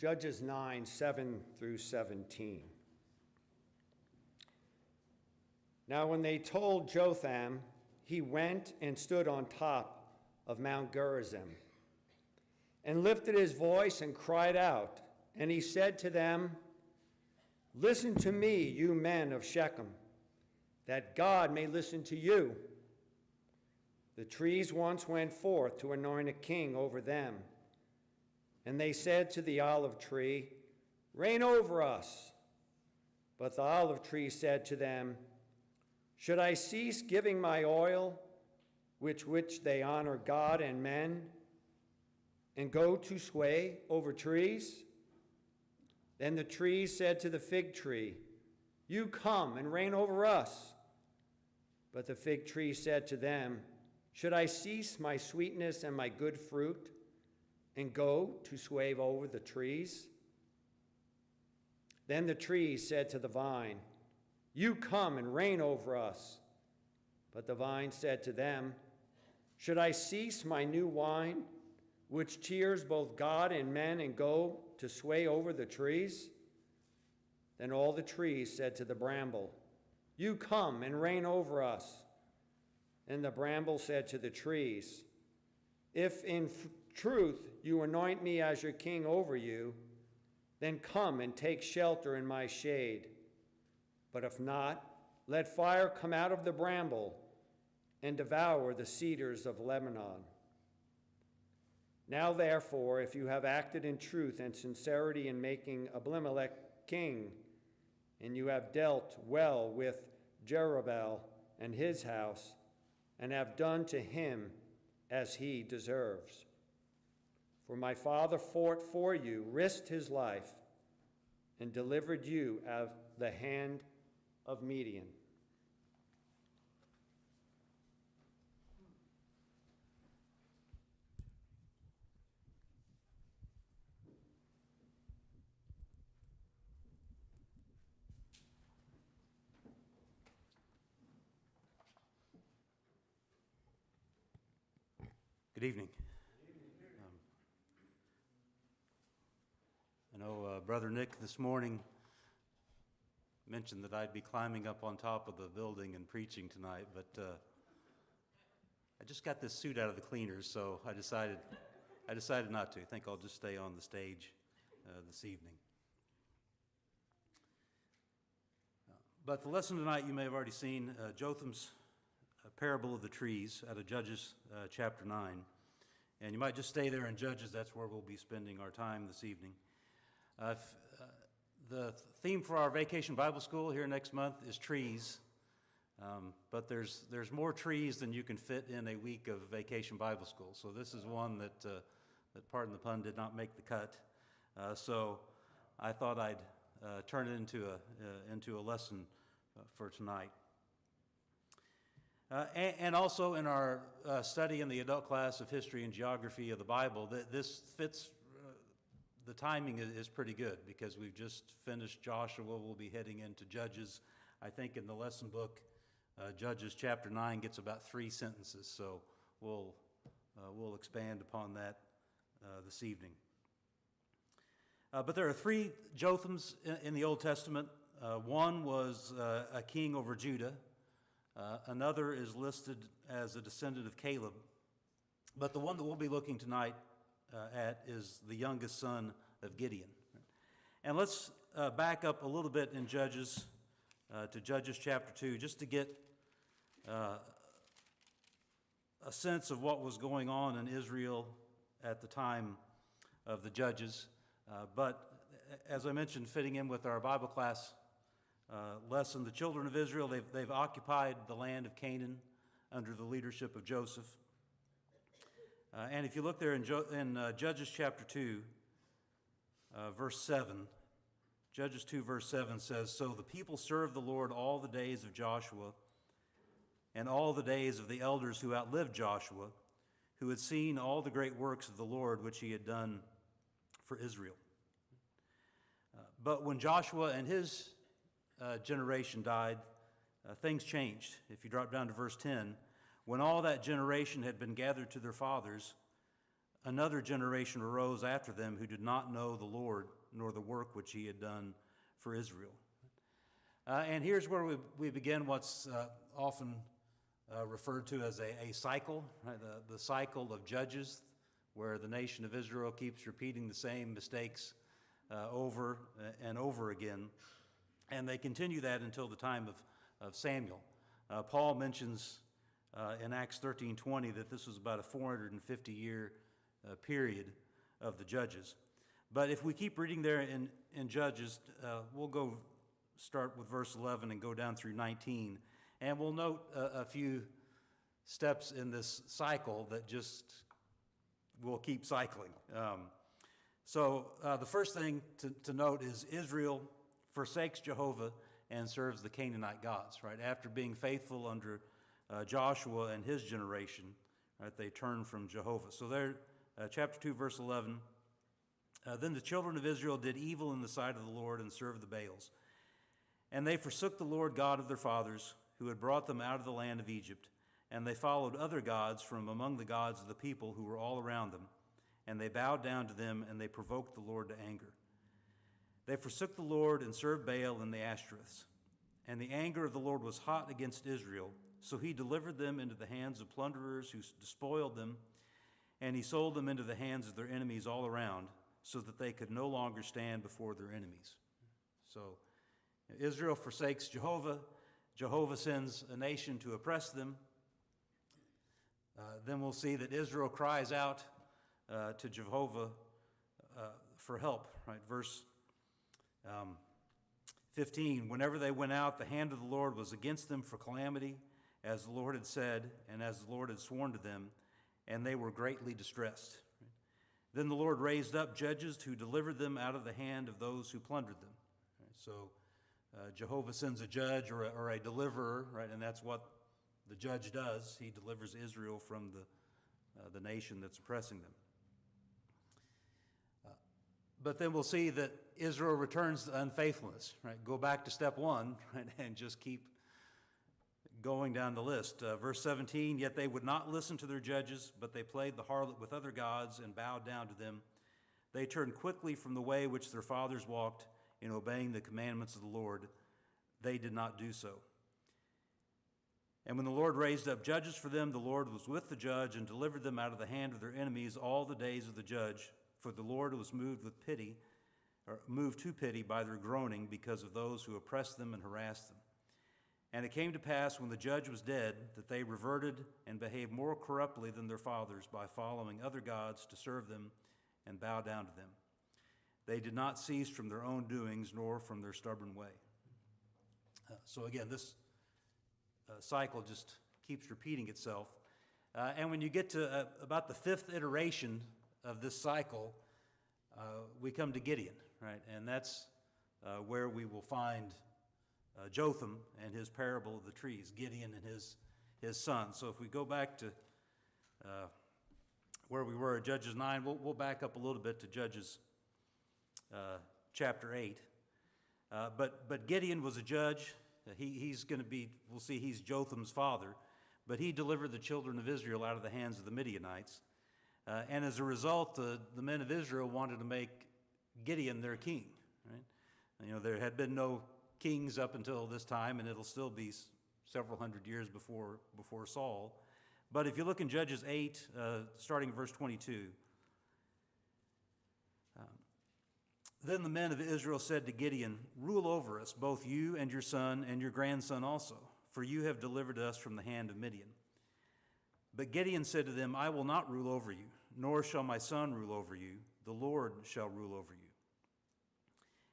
Judges 9, 7 through 17. Now when they told Jotham, he went and stood on top of Mount Gerizim, and lifted his voice and cried out. And he said to them, "Listen to me, you men of Shechem, that God may listen to you. The trees once went forth to anoint a king over them. And they said to the olive tree, 'Reign over us.' But the olive tree said to them, 'Should I cease giving my oil, which they honor God and men, and go to sway over trees?' Then the trees said to the fig tree, 'You come and reign over us.' But the fig tree said to them, 'Should I cease my sweetness and my good fruit, and go to sway over the trees?' Then the trees said to the vine, 'You come and reign over us.' But the vine said to them, 'Should I cease my new wine, which cheers both God and men, and go to sway over the trees?' Then all the trees said to the bramble, 'You come and reign over us.' And the bramble said to the trees, 'If in truth you anoint me as your king over you, then come and take shelter in my shade. But if not, let fire come out of the bramble and devour the cedars of Lebanon. Now therefore, if you have acted in truth and sincerity in making Abimelech king, and you have dealt well with Jerubbaal and his house, and have done to him as he deserves. For my father fought for you, risked his life, and delivered you out of the hand of Midian.'" Good evening. I know Brother Nick this morning mentioned that I'd be climbing up on top of the building and preaching tonight, but I just got this suit out of the cleaners, so I decided not to. I think I'll just stay on the stage this evening. But the lesson tonight you may have already seen, Jotham's parable of the trees out of Judges chapter 9. And you might just stay there in Judges. That's where we'll be spending our time this evening. The theme for our vacation Bible school here next month is trees. But there's more trees than you can fit in a week of vacation Bible school. So this is one that pardon the pun, did not make the cut. So I thought I'd turn it into a lesson for tonight. And also in our study in the adult class of history and geography of the Bible, this fits, the timing is pretty good because we've just finished Joshua. We'll be heading into Judges. I think in the lesson book, Judges chapter 9 gets about 3 sentences, so we'll expand upon that this evening. But there are 3 Jothams in the Old Testament. One was a king over Judah. Another is listed as a descendant of Caleb. But the one that we'll be looking tonight at is the youngest son of Gideon. And let's back up a little bit in Judges to Judges chapter 2 just to get a sense of what was going on in Israel at the time of the Judges. But as I mentioned, fitting in with our Bible class lesson, the children of Israel, they've occupied the land of Canaan under the leadership of Joseph. And if you look there in Judges chapter 2, verse 7, Judges 2 verse 7 says, "So the people served the Lord all the days of Joshua and all the days of the elders who outlived Joshua, who had seen all the great works of the Lord which he had done for Israel." But when Joshua and his generation died, things changed. If you drop down to verse 10, when all that generation had been gathered to their fathers, another generation arose after them who did not know the Lord nor the work which he had done for Israel. And here's where we begin what's often referred to as a cycle, right? The cycle of Judges, where the nation of Israel keeps repeating the same mistakes over and over again. And they continue that until the time of Samuel. Paul mentions in Acts 13:20 that this was about a 450-year period of the Judges. But if we keep reading there in Judges, we'll go start with verse 11 and go down through 19. And we'll note a few steps in this cycle that just will keep cycling. So the first thing to note is Israel forsakes Jehovah and serves the Canaanite gods, right? After being faithful under Joshua and his generation, right, they turn from Jehovah. So there, chapter 2, verse 11, then the children of Israel did evil in the sight of the Lord and served the Baals. And they forsook the Lord God of their fathers, who had brought them out of the land of Egypt, and they followed other gods from among the gods of the people who were all around them, and they bowed down to them, and they provoked the Lord to anger. They forsook the Lord and served Baal and the Ashtoreths. And the anger of the Lord was hot against Israel, so he delivered them into the hands of plunderers who despoiled them, and he sold them into the hands of their enemies all around, so that they could no longer stand before their enemies. So Israel forsakes Jehovah. Jehovah sends a nation to oppress them. Then we'll see that Israel cries out to Jehovah for help, right? Verse 15, whenever they went out, the hand of the Lord was against them for calamity, as the Lord had said, and as the Lord had sworn to them, and they were greatly distressed. Then the Lord raised up judges who delivered them out of the hand of those who plundered them. So Jehovah sends a judge or a deliverer, right? And that's what the judge does. He delivers Israel from the nation that's oppressing them. But then we'll see that Israel returns to unfaithfulness, right? Go back to step one, right? And just keep going down the list. Verse 17, yet they would not listen to their judges, but they played the harlot with other gods and bowed down to them. They turned quickly from the way which their fathers walked in obeying the commandments of the Lord. They did not do so. And when the Lord raised up judges for them, the Lord was with the judge and delivered them out of the hand of their enemies all the days of the judge. For the Lord was moved to pity by their groaning because of those who oppressed them and harassed them. And it came to pass when the judge was dead that they reverted and behaved more corruptly than their fathers by following other gods to serve them and bow down to them. They did not cease from their own doings nor from their stubborn way. So again, this cycle just keeps repeating itself. And when you get to about the fifth iteration of this cycle, we come to Gideon, right? And that's where we will find Jotham and his parable of the trees, Gideon and his son. So if we go back to where we were at Judges 9, we'll back up a little bit to Judges chapter 8. But Gideon was a judge. He's going to be, we'll see he's Jotham's father, but he delivered the children of Israel out of the hands of the Midianites. And as a result, the men of Israel wanted to make Gideon their king, right? You know, there had been no kings up until this time, and it'll still be several hundred years before Saul. But if you look in Judges 8, starting verse 22, then the men of Israel said to Gideon, rule over us, both you and your son and your grandson also, for you have delivered us from the hand of Midian. But Gideon said to them, I will not rule over you, nor shall my son rule over you. The Lord shall rule over you.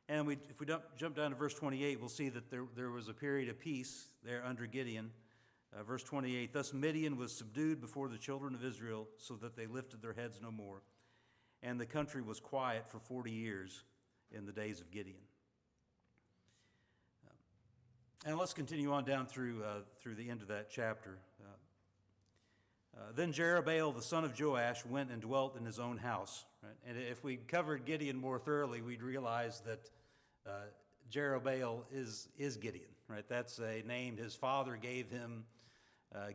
And if we jump down to verse 28, we'll see that there was a period of peace there under Gideon. Verse 28, thus Midian was subdued before the children of Israel, so that they lifted their heads no more. And the country was quiet for 40 years in the days of Gideon. And let's continue on down through the end of that chapter. Then Jerubbaal, the son of Joash, went and dwelt in his own house. Right? And if we covered Gideon more thoroughly, we'd realize that Jerubbaal is Gideon. Right? That's a name his father gave him.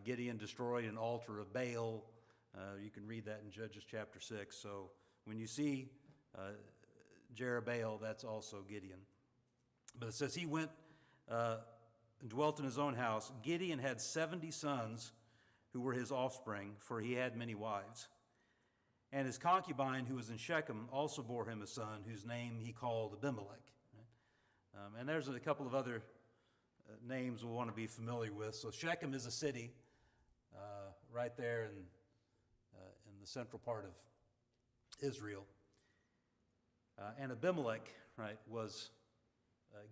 Gideon destroyed an altar of Baal You can read that in Judges chapter 6. So when you see Jerubbaal, that's also Gideon. But it says he went and dwelt in his own house. Gideon had 70 sons who were his offspring, for he had many wives. And his concubine, who was in Shechem, also bore him a son, whose name he called Abimelech. And there's a couple of other names we'll want to be familiar with. So Shechem is a city right there in the central part of Israel. And Abimelech, right, was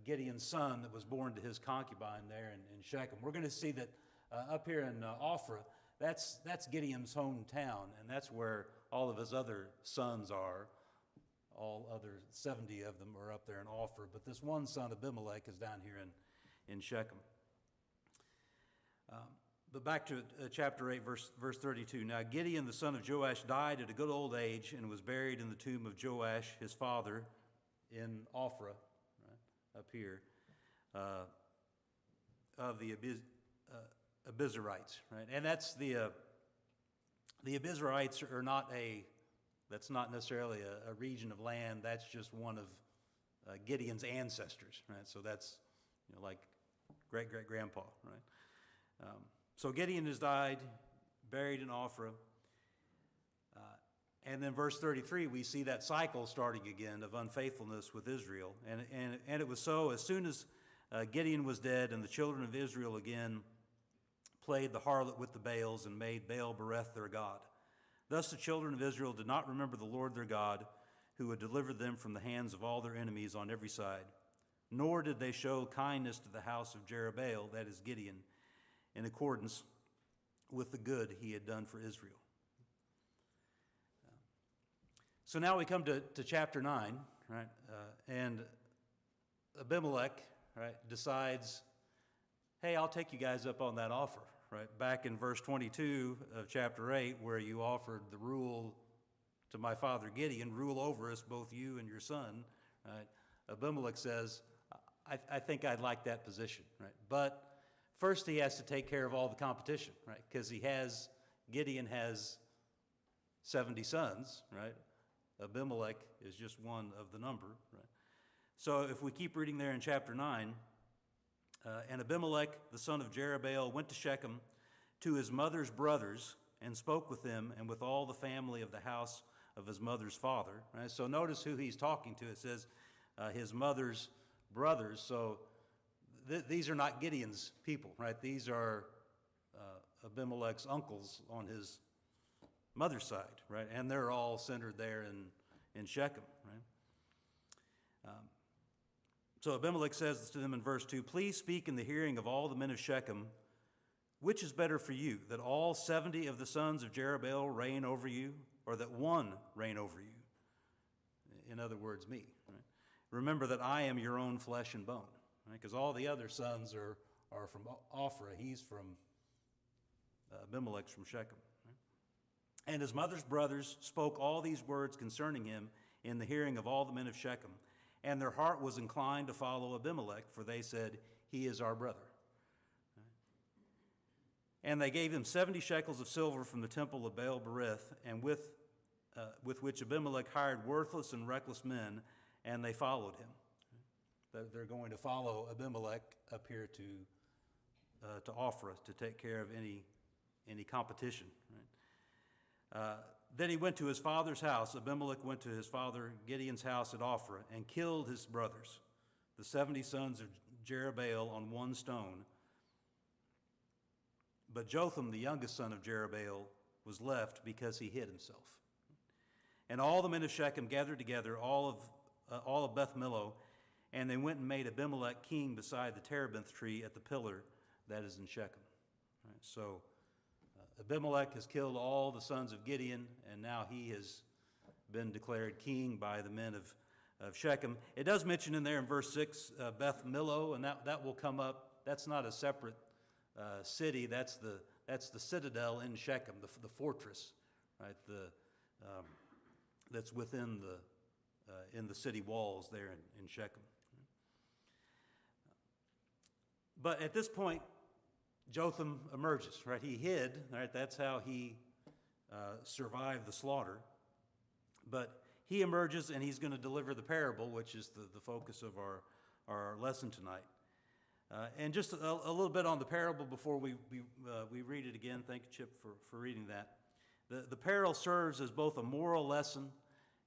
Gideon's son that was born to his concubine there in Shechem. We're going to see that up here in Ophrah, that's Gideon's hometown, and that's where all of his other sons are. All other 70 of them are up there in Ophrah, but this one son, Abimelech, is down here in Shechem. But back to chapter 8, verse 32. Now Gideon, the son of Joash, died at a good old age and was buried in the tomb of Joash, his father, in Ophrah, right, up here, of the Abizarites, right? And that's the Abizarites are not that's not necessarily a region of land. That's just one of Gideon's ancestors, right? So that's, like great-great-grandpa, right? So Gideon has died, buried in Ophrah. And then verse 33, we see that cycle starting again of unfaithfulness with Israel. And it was so, as soon as Gideon was dead and the children of Israel again played the harlot with the Baals and made Baal-bereth their god. Thus the children of Israel did not remember the Lord their God, who had delivered them from the hands of all their enemies on every side. Nor did they show kindness to the house of Jerubbaal, that is Gideon, in accordance with the good he had done for Israel. So now we come to chapter 9, right? And Abimelech, right, decides, hey, I'll take you guys up on that offer, right? Back in verse 22 of chapter 8, where you offered the rule to my father Gideon, rule over us, both you and your son, right? Abimelech says, I think I'd like that position, right? But first he has to take care of all the competition, right? Because Gideon has 70 sons, right? Abimelech is just one of the number, right? So if we keep reading there in chapter 9, and Abimelech, the son of Jerubbaal, went to Shechem to his mother's brothers and spoke with them and with all the family of the house of his mother's father. Right? So notice who he's talking to. It says his mother's brothers. So these are not Gideon's people, right? These are Abimelech's uncles on his mother's side, right? And they're all centered there in Shechem, right? So Abimelech says to them in verse 2, please speak in the hearing of all the men of Shechem, which is better for you, that all 70 of the sons of Jerubbaal reign over you, or that one reign over you? In other words, me. Right? Remember that I am your own flesh and bone, because all the other sons are from Ophrah. He's from Abimelech's from Shechem. Right? And his mother's brothers spoke all these words concerning him in the hearing of all the men of Shechem. And their heart was inclined to follow Abimelech, for they said, he is our brother. And they gave him 70 shekels of silver from the temple of Baal-bereth, and with which Abimelech hired worthless and reckless men, and they followed him. They're going to follow Abimelech up here to Ophrah to take care of any competition. Right? Then he went to his father's house. Abimelech went to his father Gideon's house at Ophrah and killed his brothers, the 70 sons of Jerubbaal, on one stone. But Jotham, the youngest son of Jerubbaal, was left because he hid himself. And all the men of Shechem gathered together, all of Beth Millo, and they went and made Abimelech king beside the terebinth tree at the pillar that is in Shechem. Right, so Abimelech has killed all the sons of Gideon, and now he has been declared king by the men of Shechem. It does mention in there in verse 6, Beth Millo, and that will come up. That's not a separate city. That's the citadel in Shechem, the fortress, right? That's within in the city walls there in Shechem. But at this point, Jotham emerges, right? He hid, right? That's how he survive the slaughter. But he emerges and he's going to deliver the parable, which is the focus of our lesson tonight. And just a little bit on the parable before we read it again. Thank you, Chip, for reading that. The parable serves as both a moral lesson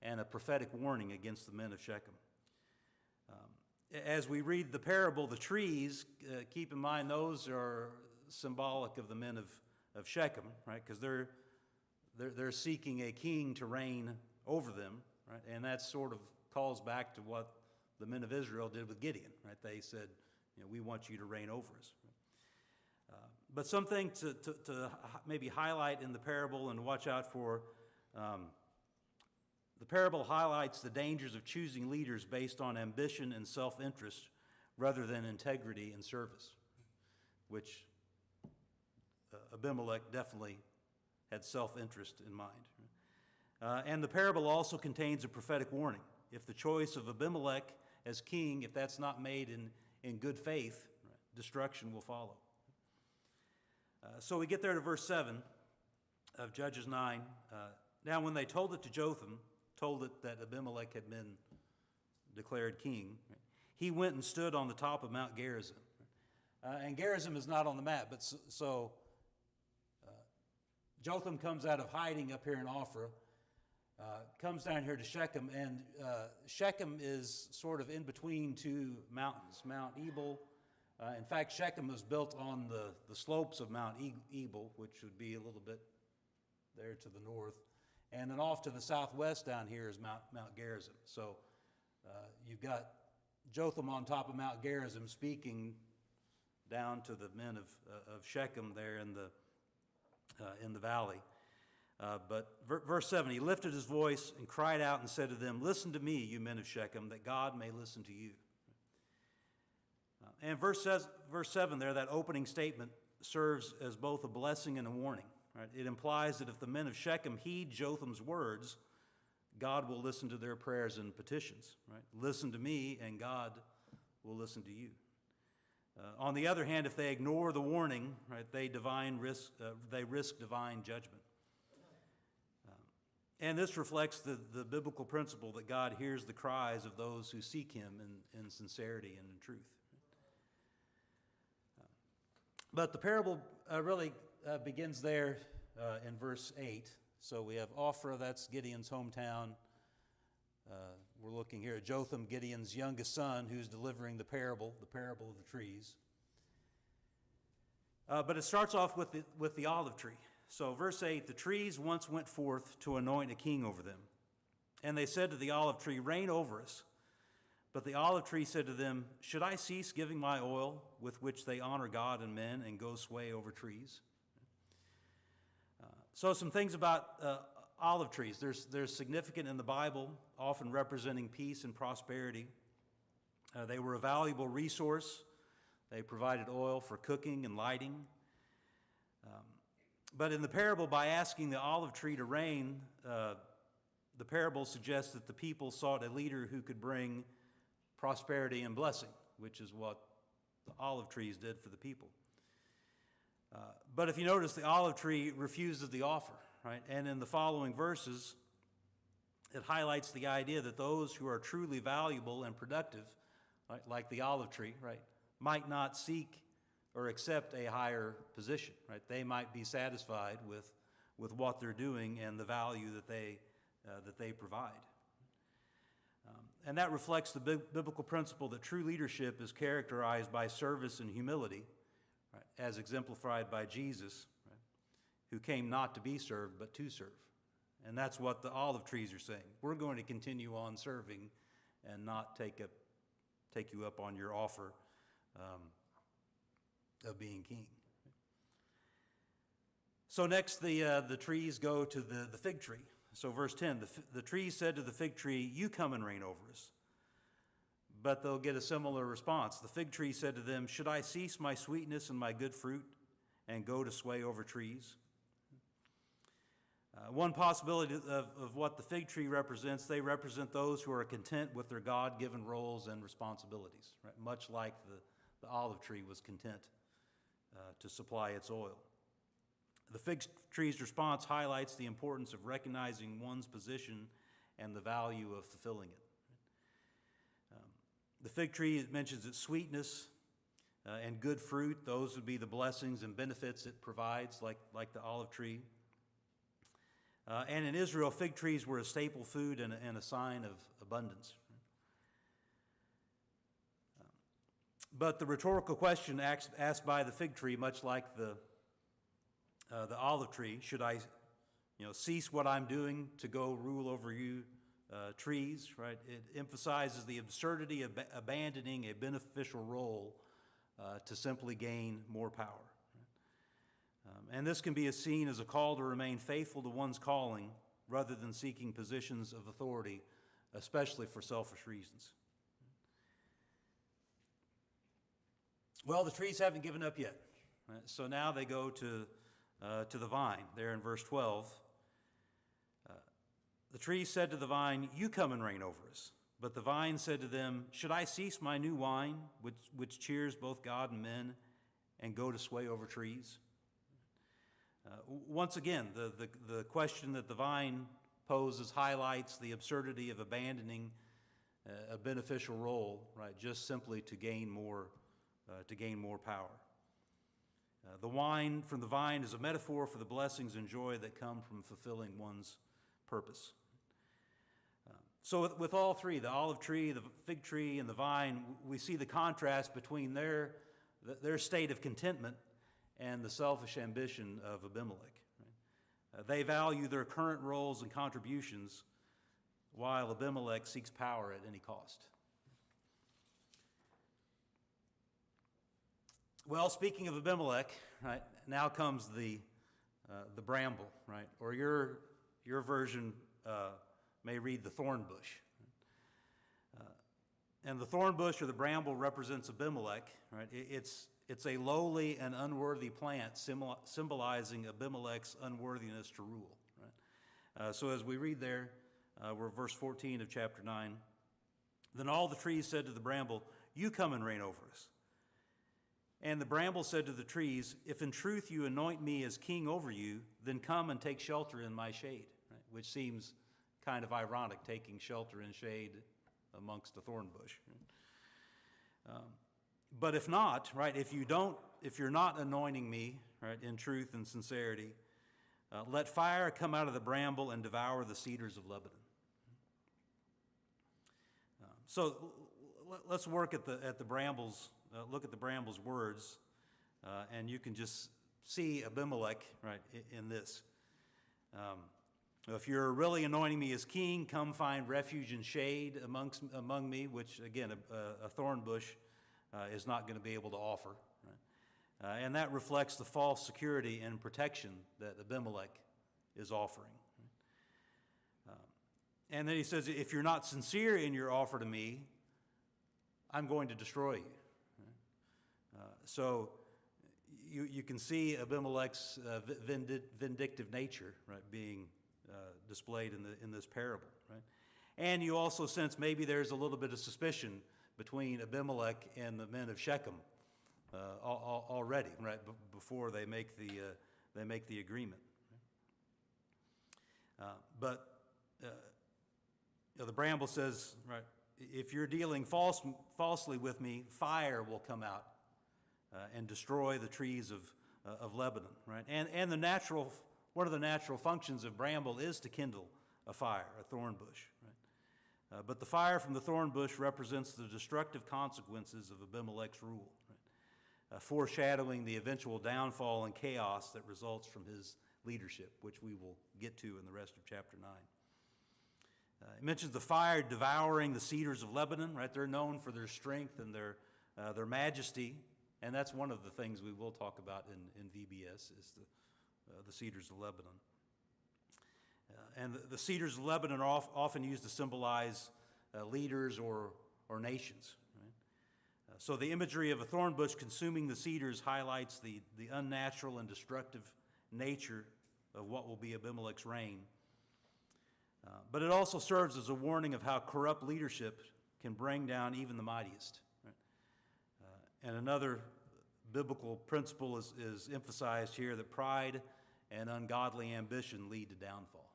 and a prophetic warning against the men of Shechem. As we read the parable, the trees, keep in mind those are symbolic of the men of Shechem, right? Because they're seeking a king to reign over them, right? And that sort of calls back to what the men of Israel did with Gideon, right? They said, we want you to reign over us. But something to maybe highlight in the parable and watch out for, the parable highlights the dangers of choosing leaders based on ambition and self-interest rather than integrity and service, which Abimelech definitely had self-interest in mind. And the parable also contains a prophetic warning. If the choice of Abimelech as king, if that's not made in good faith, destruction will follow. So we get there to verse 7 of Judges 9. Now when they told it to Jotham, told it that Abimelech had been declared king, he went and stood on the top of Mount Gerizim. And Gerizim is not on the map, but so Jotham comes out of hiding up here in Ophrah, comes down here to Shechem, and Shechem is sort of in between two mountains, Mount Ebal. In fact, Shechem was built on the slopes of Mount Ebal, which would be a little bit there to the north. And then off to the southwest down here is Mount Gerizim. So you've got Jotham on top of Mount Gerizim speaking down to the men of Shechem there in the valley. But verse 7, he lifted his voice and cried out and said to them, "Listen to me, you men of Shechem, that God may listen to you." And verse 7 there, that opening statement, serves as both a blessing and a warning. Right? It implies that if the men of Shechem heed Jotham's words, God will listen to their prayers and petitions. Right? Listen to me, and God will listen to you. On the other hand, if they ignore the warning, right, they risk divine judgment. And this reflects the biblical principle that God hears the cries of those who seek him in sincerity and in truth. But the parable really begins there in verse 8. So we have Ophrah, that's Gideon's hometown. We're looking here at Jotham, Gideon's youngest son, who's delivering the parable of the trees. But it starts off with the olive tree. So verse 8, the trees once went forth to anoint a king over them. And they said to the olive tree, "Reign over us." But the olive tree said to them, "Should I cease giving my oil with which they honor God and men and go sway over trees?" So some things about olive trees. They're significant in the Bible, often representing peace and prosperity. They were a valuable resource. They provided oil for cooking and lighting. But in the parable, by asking the olive tree to reign, the parable suggests that the people sought a leader who could bring prosperity and blessing, which is what the olive trees did for the people. But if you notice, the olive tree refuses the offer, right? And in the following verses, it highlights the idea that those who are truly valuable and productive, right, like the olive tree, right, might not seek or accept a higher position, right? They might be satisfied with what they're doing and the value that they provide. And that reflects the biblical principle that true leadership is characterized by service and humility, right, as exemplified by Jesus, right, who came not to be served but to serve. And that's what the olive trees are saying. We're going to continue on serving and not take you up on your offer of being king. So next, the trees go to the fig tree. So verse 10, the trees said to the fig tree, "You come and reign over us." But they'll get a similar response. The fig tree said to them, "Should I cease my sweetness and my good fruit and go to sway over trees?" One possibility of what the fig tree represents, they represent those who are content with their God-given roles and responsibilities, right? Much like the olive tree was content to supply its oil. The fig tree's response highlights the importance of recognizing one's position and the value of fulfilling it. The fig tree, it mentions its sweetness and good fruit. Those would be the blessings and benefits it provides, like the olive tree. And in Israel, fig trees were a staple food and a sign of abundance. But the rhetorical question asked by the fig tree, much like the olive tree, should I, cease what I'm doing to go rule over you trees, right? It emphasizes the absurdity of abandoning a beneficial role to simply gain more power. And this can be seen as a call to remain faithful to one's calling rather than seeking positions of authority, especially for selfish reasons. Well, the trees haven't given up yet. Right? So now they go to the vine, there in verse 12. The tree said to the vine, "You come and reign over us." But the vine said to them, "Should I cease my new wine, which cheers both God and men, and go to sway over trees?" Once again, the question that the vine poses highlights the absurdity of abandoning a beneficial role, right, just simply to gain more power. The wine from the vine is a metaphor for the blessings and joy that come from fulfilling one's purpose. So with all three, the olive tree, the fig tree, and the vine, we see the contrast between their state of contentment and the selfish ambition of Abimelech. Right? They value their current roles and contributions, while Abimelech seeks power at any cost. Well, speaking of Abimelech, right, now comes the bramble, right? Or your version may read the thorn bush. And the thorn bush or the bramble represents Abimelech, right? It's a lowly and unworthy plant symbolizing Abimelech's unworthiness to rule, right? So as we read there, we're verse 14 of chapter 9. Then all the trees said to the bramble, "You come and reign over us." And the bramble said to the trees, "If in truth you anoint me as king over you, then come and take shelter in my shade," right? Which seems kind of ironic, taking shelter in shade amongst a thorn bush. But if not, right, if you're not anointing me, right, in truth and sincerity, let fire come out of the bramble and devour the cedars of Lebanon. So let's work at the bramble's. Look at the bramble's words, and you can just see Abimelech, right, in this. If you're really anointing me as king, come find refuge and shade among me, which, again, a thorn bush is not going to be able to offer. Right? And that reflects the false security and protection that Abimelech is offering. And then he says, if you're not sincere in your offer to me, I'm going to destroy you. So you can see Abimelech's vindictive nature, right, being displayed in this parable, right? And you also sense maybe there's a little bit of suspicion between Abimelech and the men of Shechem already, right, before they make the agreement. But the bramble says, right, if you're dealing falsely with me, fire will come out and destroy the trees of Lebanon, right? And one of the natural functions of bramble is to kindle a fire, a thorn bush, right? But the fire from the thorn bush represents the destructive consequences of Abimelech's rule, right? Foreshadowing the eventual downfall and chaos that results from his leadership, which we will get to in the rest of chapter 9. It mentions the fire devouring the cedars of Lebanon, right? They're known for their strength and their majesty, and that's one of the things we will talk about in VBS is the cedars of Lebanon. And the cedars of Lebanon are often used to symbolize leaders or nations. Right? So the imagery of a thorn bush consuming the cedars highlights the unnatural and destructive nature of what will be Abimelech's reign. But it also serves as a warning of how corrupt leadership can bring down even the mightiest. Right? And another biblical principle is emphasized here, that pride and ungodly ambition lead to downfall.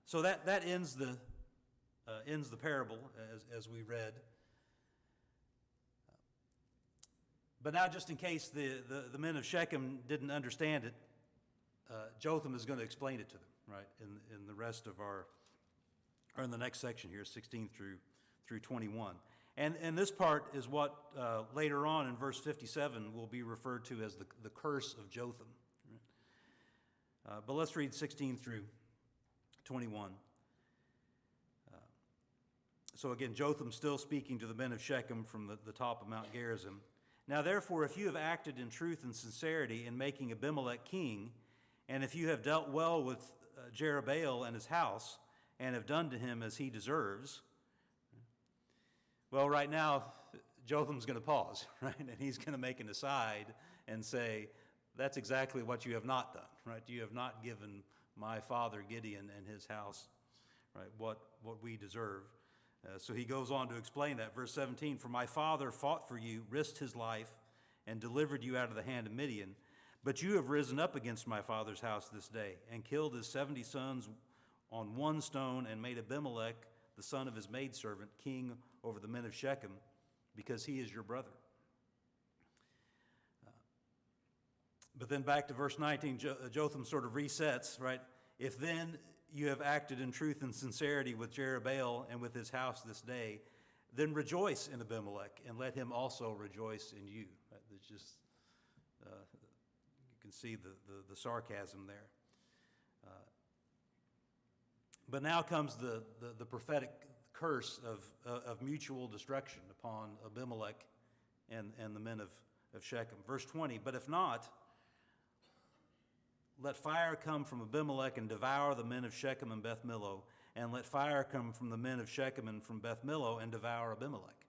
So that ends the parable as we read. But now, just in case the men of Shechem didn't understand it, Jotham is going to explain it to them, right, in the rest of or in the next section here, 16 through 21. And this part is what later on in verse 57 will be referred to as the curse of Jotham. Right? But let's read 16 through 21. So again, Jotham still speaking to the men of Shechem from the top of Mount Gerizim. Now therefore, if you have acted in truth and sincerity in making Abimelech king, and if you have dealt well with Jerubbaal and his house, and have done to him as he deserves, well, right now, Jotham's going to pause, right? And he's going to make an aside and say, that's exactly what you have not done, right? You have not given my father Gideon and his house, right, what we deserve. So he goes on to explain that. Verse 17, for my father fought for you, risked his life, and delivered you out of the hand of Midian. But you have risen up against my father's house this day, and killed his 70 sons on one stone, and made Abimelech, the son of his maidservant, king over the men of Shechem, because he is your brother. But then back to verse 19, Jotham sort of resets, right? If then you have acted in truth and sincerity with Jerubbaal and with his house this day, then rejoice in Abimelech, and let him also rejoice in you. It's just, you can see the sarcasm there. But now comes the prophetic curse of mutual destruction upon Abimelech and the men of Shechem. Verse 20, but if not, let fire come from Abimelech and devour the men of Shechem and Beth Millo, and let fire come from the men of Shechem and from Beth Millo and devour Abimelech.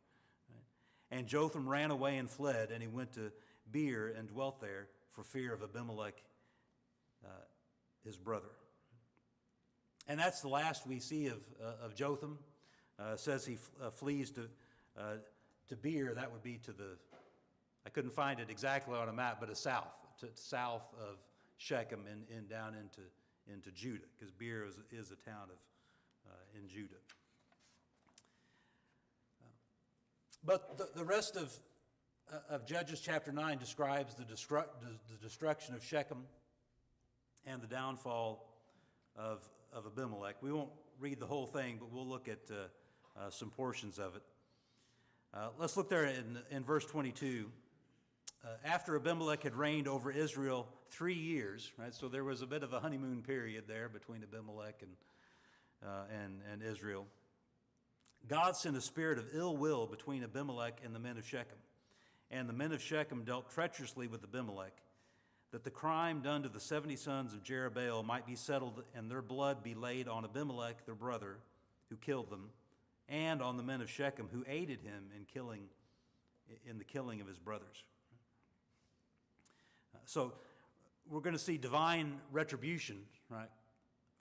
Right? And Jotham ran away and fled, and he went to Beer and dwelt there for fear of Abimelech, his brother. And that's the last we see of Jotham. Says he flees to Beer. That would be to I couldn't find it exactly on a map, but south of Shechem and down into Judah, because Beer is a town in Judah. But the rest of Judges chapter 9 describes the destruction of Shechem and the downfall of Abimelech. We won't read the whole thing, but we'll look at some portions of it. Let's look there in verse 22. After Abimelech had reigned over Israel 3 years, right? So there was a bit of a honeymoon period there between Abimelech and Israel. God sent a spirit of ill will between Abimelech and the men of Shechem. And the men of Shechem dealt treacherously with Abimelech, that the crime done to the 70 sons of Jerubbaal might be settled, and their blood be laid on Abimelech, their brother, who killed them, and on the men of Shechem, who aided him in the killing of his brothers. So we're going to see divine retribution, right,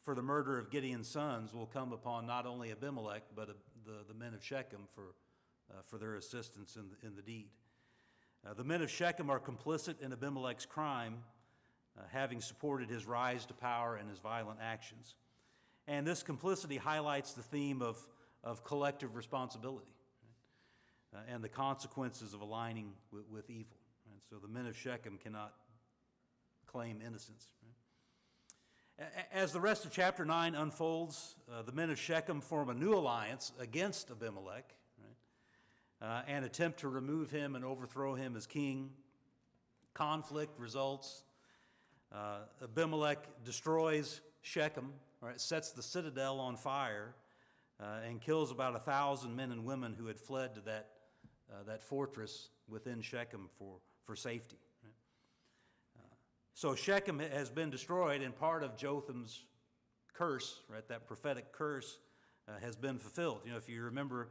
for the murder of Gideon's sons will come upon not only Abimelech, but the men of Shechem for their assistance in the deed. The men of Shechem are complicit in Abimelech's crime, having supported his rise to power and his violent actions. And this complicity highlights the theme of collective responsibility, right? And the consequences of aligning with evil. Right? So the men of Shechem cannot claim innocence. Right? As the rest of chapter 9 unfolds, the men of Shechem form a new alliance against Abimelech, and attempt to remove him and overthrow him as king. Conflict results. Abimelech destroys Shechem, right, sets the citadel on fire, and kills about 1,000 men and women who had fled to that fortress within Shechem for safety. Right? So Shechem has been destroyed, and part of Jotham's curse, right, that prophetic curse, has been fulfilled. You know, if you remember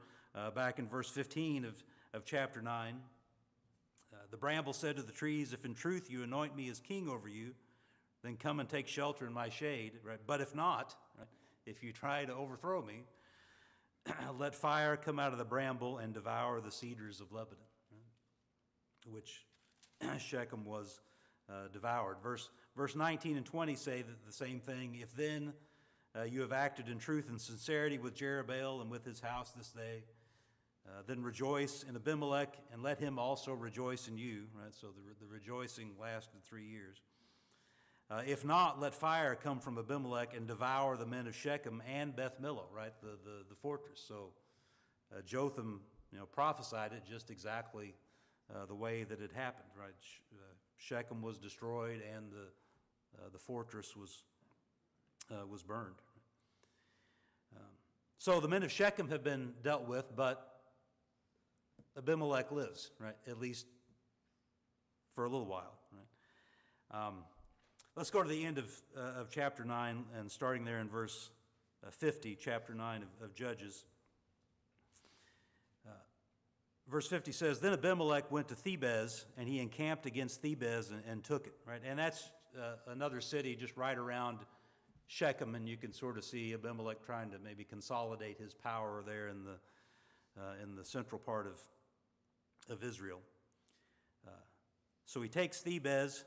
back in verse 15 of chapter 9, the bramble said to the trees, if in truth you anoint me as king over you, then come and take shelter in my shade. Right? But if not, right, if you try to overthrow me, let fire come out of the bramble and devour the cedars of Lebanon, right? Which Shechem was devoured. Verse 19 and 20 say that the same thing. If then you have acted in truth and sincerity with Jerubbaal and with his house this day, then rejoice in Abimelech, and let him also rejoice in you. Right? So the rejoicing lasted 3 years. If not, let fire come from Abimelech and devour the men of Shechem and Beth Millo, right, the fortress. So Jotham, prophesied it just exactly the way that it happened, right? Shechem was destroyed and the fortress was burned. So the men of Shechem have been dealt with, but Abimelech lives, right? At least for a little while, right? Let's go to the end of chapter 9, and starting there in verse 50, chapter 9 of Judges. Verse 50 says, Then Abimelech went to Thebez, and he encamped against Thebez and took it, right? And that's another city just right around Shechem, and you can sort of see Abimelech trying to maybe consolidate his power there in the central part of Israel. So he takes Thebez,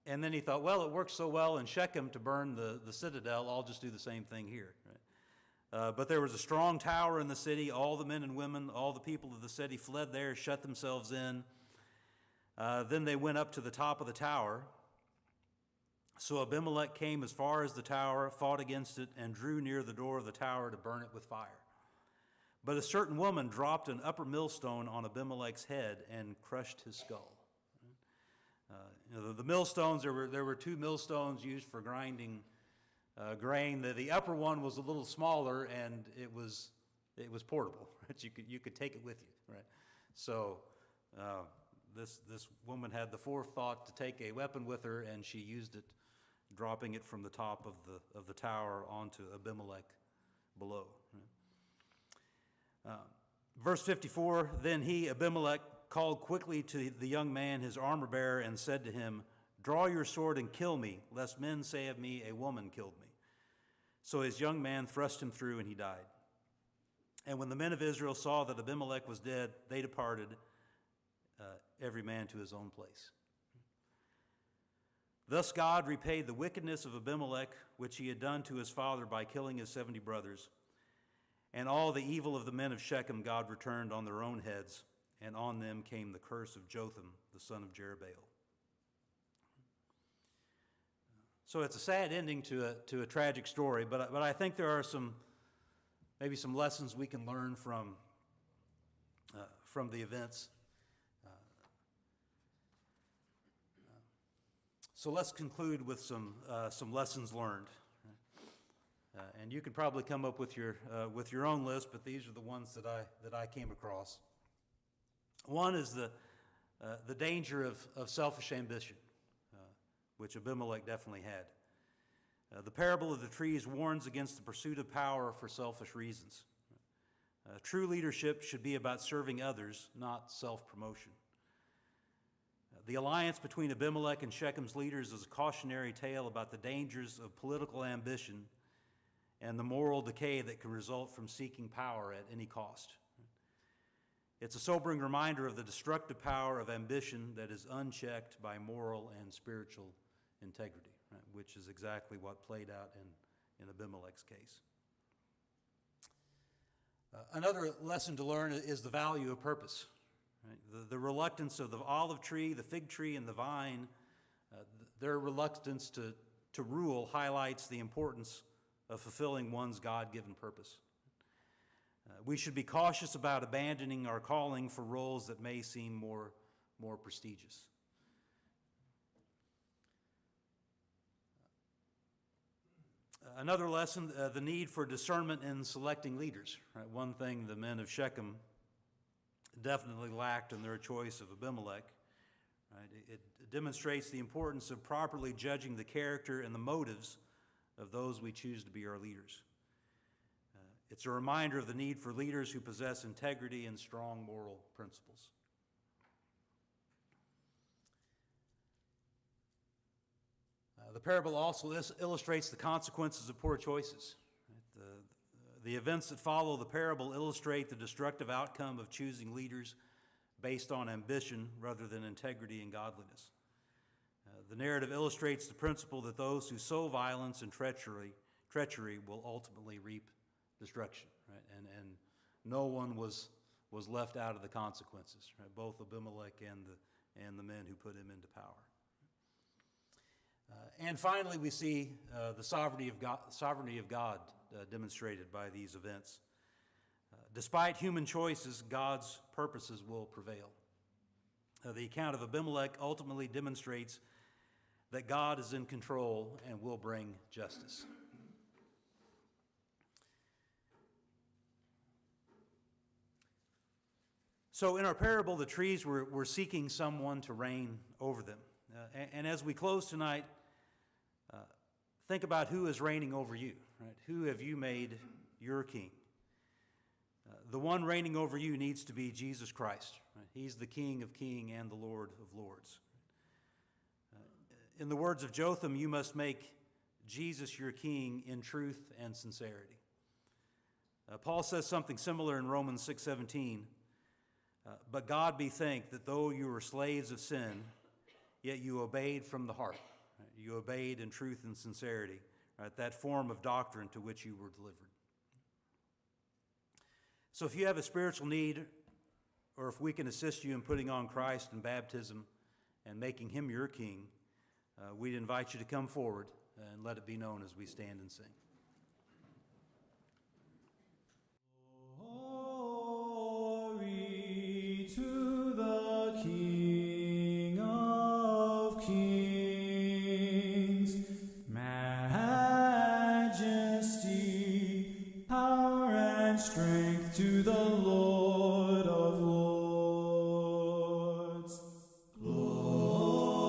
and then he thought, well, it works so well in Shechem to burn the citadel, I'll just do the same thing here. Right? But there was a strong tower in the city. All the men and women, all the people of the city fled there, shut themselves in. Then they went up to the top of the tower. So Abimelech came as far as the tower, fought against it, and drew near the door of the tower to burn it with fire. But a certain woman dropped an upper millstone on Abimelech's head and crushed his skull. The millstones, there were 2 millstones used for grinding grain. The upper one was a little smaller, and it was portable. Right? You could take it with you. Right? So this woman had the forethought to take a weapon with her, and she used it, dropping it from the top of the tower onto Abimelech below. Right? Verse 54, Then he, Abimelech, called quickly to the young man, his armor-bearer, and said to him, Draw your sword and kill me, lest men say of me, A woman killed me. So his young man thrust him through, and he died. And when the men of Israel saw that Abimelech was dead, they departed, every man to his own place. Thus God repaid the wickedness of Abimelech, which he had done to his father by killing his 70 brothers. And all the evil of the men of Shechem God returned on their own heads, and on them came the curse of Jotham, the son of Jerubbaal. So it's a sad ending to a tragic story, but I think there are maybe some lessons we can learn from the events. So let's conclude with some lessons learned. And you could probably come up with your own list, but these are the ones that I came across. One is the danger of selfish ambition, which Abimelech definitely had. The parable of the trees warns against the pursuit of power for selfish reasons. True leadership should be about serving others, not self-promotion. The alliance between Abimelech and Shechem's leaders is a cautionary tale about the dangers of political ambition and the moral decay that can result from seeking power at any cost. It's a sobering reminder of the destructive power of ambition that is unchecked by moral and spiritual integrity, right, which is exactly what played out in Abimelech's case. Another lesson to learn is the value of purpose. Right? The reluctance of the olive tree, the fig tree, and the vine, their reluctance to rule highlights the importance of fulfilling one's God-given purpose. We should be cautious about abandoning our calling for roles that may seem more prestigious. Another lesson, the need for discernment in selecting leaders. Right? One thing the men of Shechem definitely lacked in their choice of Abimelech. Right? It demonstrates the importance of properly judging the character and the motives of those we choose to be our leaders. It's a reminder of the need for leaders who possess integrity and strong moral principles. The parable also illustrates the consequences of poor choices. The events that follow the parable illustrate the destructive outcome of choosing leaders based on ambition rather than integrity and godliness. The narrative illustrates the principle that those who sow violence and treachery will ultimately reap destruction, right? And no one was left out of the consequences, right? Both Abimelech and the men who put him into power. And finally, we see the sovereignty of God demonstrated by these events. Despite human choices, God's purposes will prevail. The account of Abimelech ultimately demonstrates that God is in control and will bring justice. So in our parable, the trees were seeking someone to reign over them. And as we close tonight, think about who is reigning over you, right? Who have you made your king? The one reigning over you needs to be Jesus Christ. Right? He's the King of kings and the Lord of lords. In the words of Jotham, you must make Jesus your king in truth and sincerity. Paul says something similar in Romans 6:17. But God be thanked that though you were slaves of sin, yet you obeyed from the heart. Right? You obeyed in truth and sincerity, right? That form of doctrine to which you were delivered. So if you have a spiritual need, or if we can assist you in putting on Christ in baptism and making him your king, we'd invite you to come forward and let it be known as we stand and sing. Glory to the King of Kings, majesty, power, and strength to the Lord.